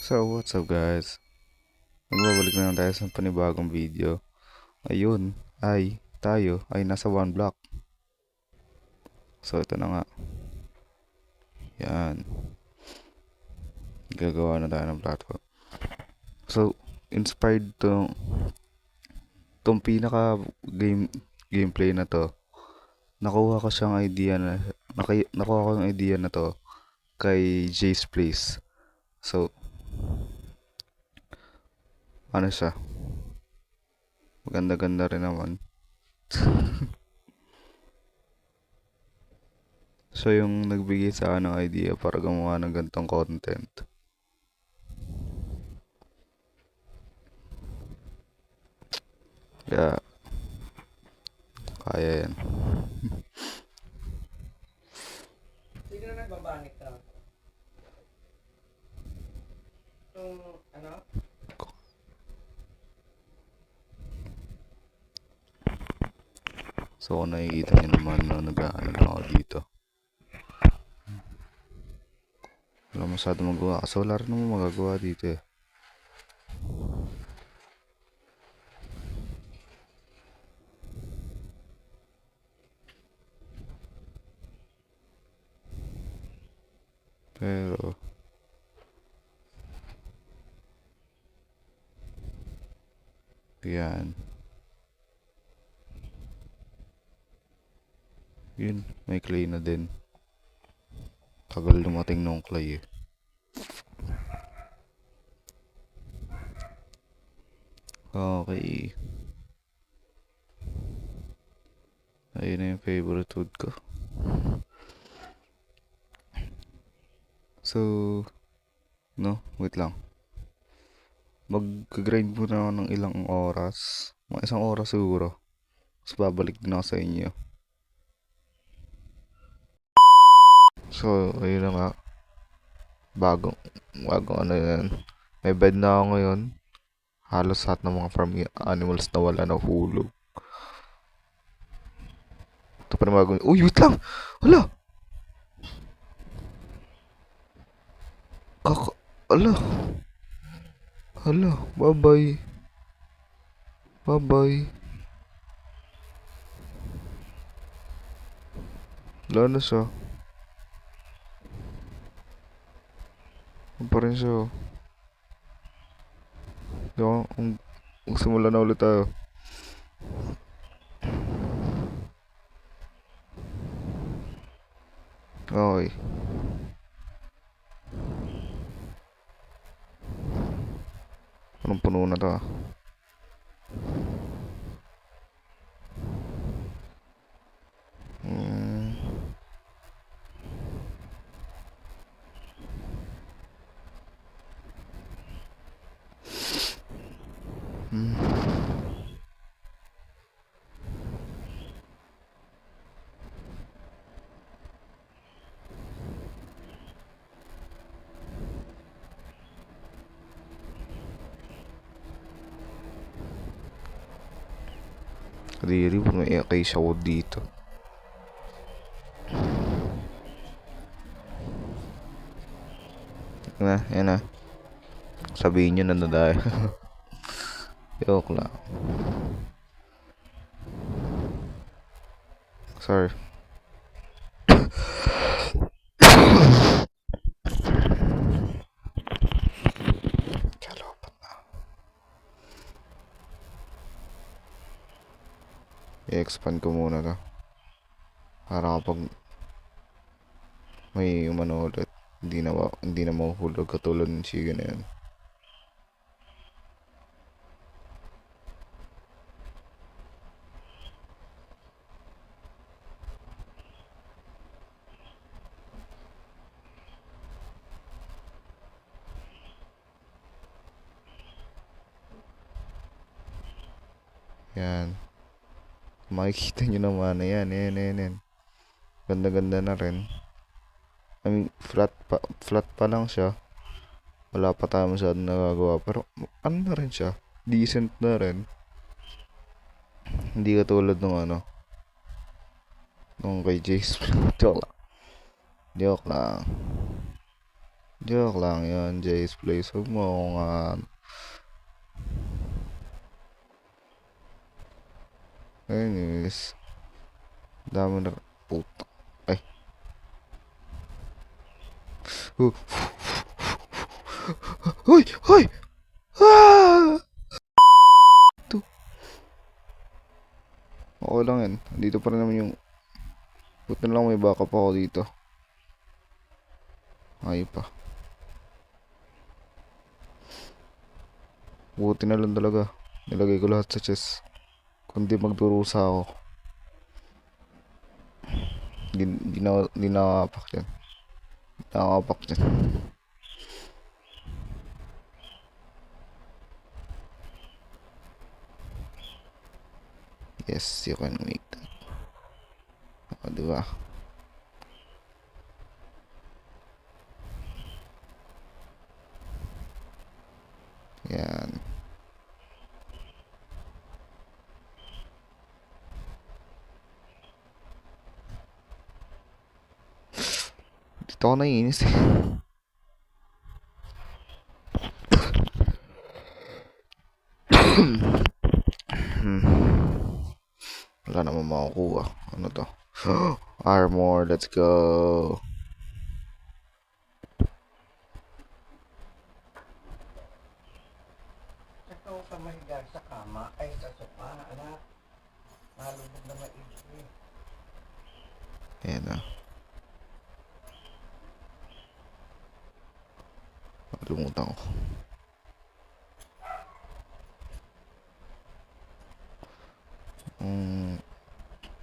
So, what's up guys? Magbabalik na naman tayo sa panibagong video. Ayun, tayo ay nasa one block. So, ito na nga. Yan. Gagawa na tayo ng platform. So, inspired tong pinaka gameplay na to. Nakuha ko siyang idea nakuha ko yung idea na to kay Jay's Place. So, ano siya? Maganda-ganda rin naman. So, yung nagbigay sa akin ng idea para gumawa ng ganitong content. Kaya, kaya yan. Sino na nagbabanit ka? Itong, ano? So, kung nakikita nyo naman na nag-ano lang ako dito. Wala masyado magawa kasi wala rin naman magagawa dito eh. Pero yan. Yun, may clay na din. Tagal dumating nung clay eh. Okay. Ayun na yung favorite food ko. So, no, wait lang. Mag-grind muna ako ng ilang oras. Mga isang oras siguro. Tapos babalik din ako sa inyo. So, ayun na nga. Bagong ano yan. May bed na ako ngayon. Halos lahat ng mga farm animals na wala na hulog. Ito pa na bagong... Uy, wait lang! Hala! Hala! Hala, bye-bye. Bye-bye. Wala na siya. Ano pa rin siya. Magsimula na ulit tayo. Okay. Anong puno na to ah? Kadiri, may acacia wood dito. Yan na. Sabihin nyo na dahil. Joke lang. Sorry. Kalopat na. I-expand ko muna to. Para kapag may umano ulit, hindi na mahuhulog katulad ng chicken na yan. Yan. Makikita nyo naman na yan. Ganda-ganda na rin. I mean, flat pa lang siya. Wala pa tayo masyadong nagagawa. Pero, ano na rin siya? Decent na rin. Hindi katulad nung ano. Nung kay Jace. Joke lang. Joke lang yun, Jay's Place. Huwag mo akong anyways, dami na puta. Ay. Oh. Hoy! Hoy! Ah! Ito. Okay lang yan. Dito pa rin naman yung... Buti na lang may backup ako dito. Ay pa. Buti na lang talaga. Nilagay ko lahat sa chest. Kundi magdurusa ako. Di nakapak yan. Nakapak yan. Yes, you can make that. O, diba? Yan. Dito ako naiinis eh. Wala naman makukuha. Ano to? Armor, let's go. Ikaw ka mahiga sa kama, ay sa sopa, anak. Malubog na maigi. Ayan na. Lumutan ko.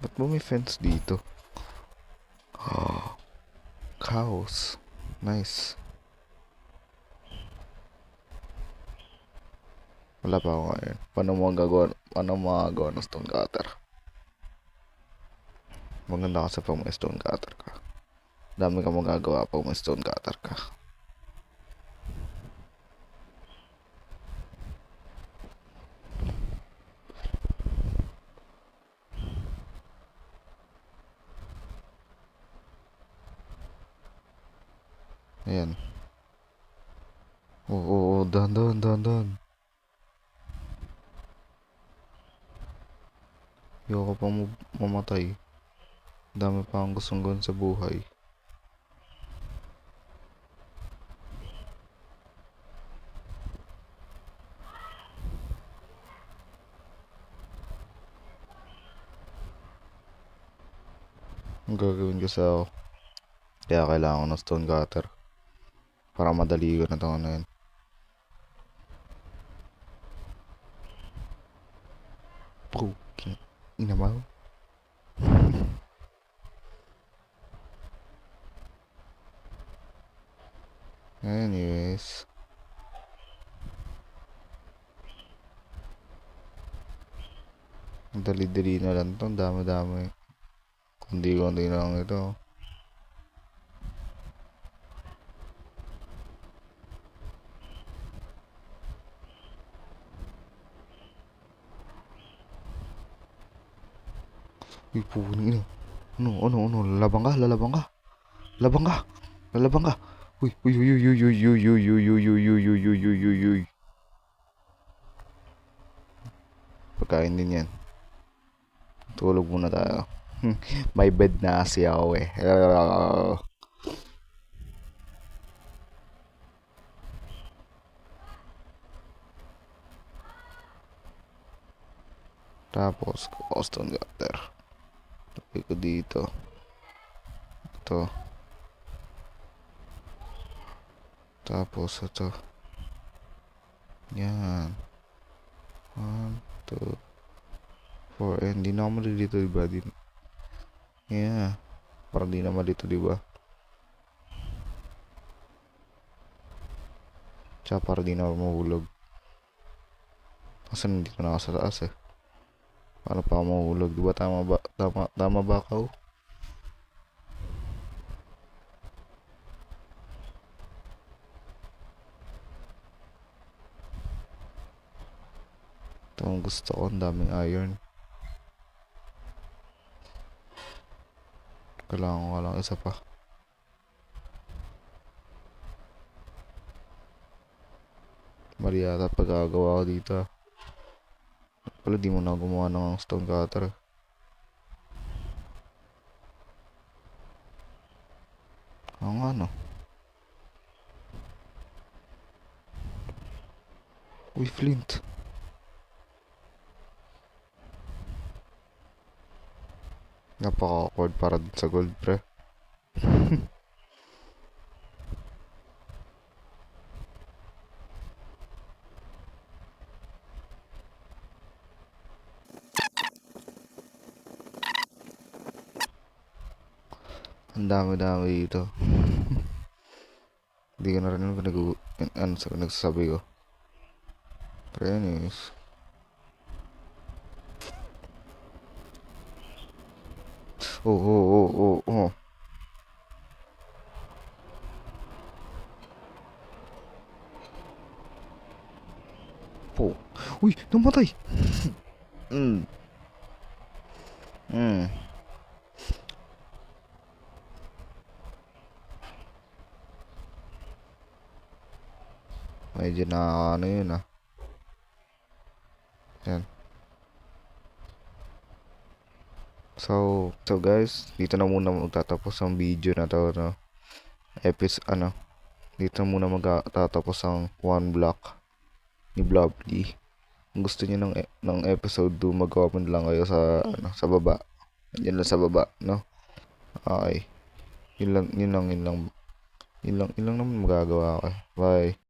Ba't ba may fence dito? Cows. Nice. Wala pa ako iron. Paano magagawa ng stone cutter? Maganda kasi pag may stone cutter ka. Dami ka magagawa pag may stone cutter ka. Ayan. Oo, dahan. Ayoko pa mamatay. Dami pa akong gustong gawin sa buhay. Ang gagawin ko sa kaya kailangan ko ng stone cutter. Para madali ko na ito ano yun. Puking ina mo. Anyways. Dali-dali na lang ito. Dami-dami. Kundi na lang ito. Uy, puking ina. Ano? Lalabang ka. Lalabang ka. Uy. Pagkain din yan. Tulog muna tayo. May bed na kasi ako eh. Tapos, custom cutter. Lagay ko dito. Ito. Tapos, ito. Yan. 1, 2, 4. Eh, hindi na ako malilito, diba? Yeah. Parang di na malito, diba? Tsaka parang di na ako mahulog. Kasi nandito na ako sa taas eh. Paano pa ako mahulog? Diba tama ba ako? Ito ang gusto ko. Ang daming iron. Kailangan ko lang isa pa. Mali yata pagkagawa ko dito. Wala, di mo na gumawa ng stone cutter. Oo nga no. Uy, flint. Napaka-awkward para dun sa gold, pre. Ang dami-dami dito. Hindi ko na rin alam kung ano sa nagsasabi ko. Pero anyways. Oh, oh, oh, oh, oh. Po. Uy, namatay! Mm. Mm. Medyo na ano yun ah. Yan. So guys, dito na muna magtatapos ang video na to, no? Dito na muna magtatapos ang one block ni Blobly. Kung gusto niyo ng episode 2, mag-comment lang kayo sa sa baba. Diyan lang sa baba, no? Okay. Yun lang naman magagawa ko. Bye.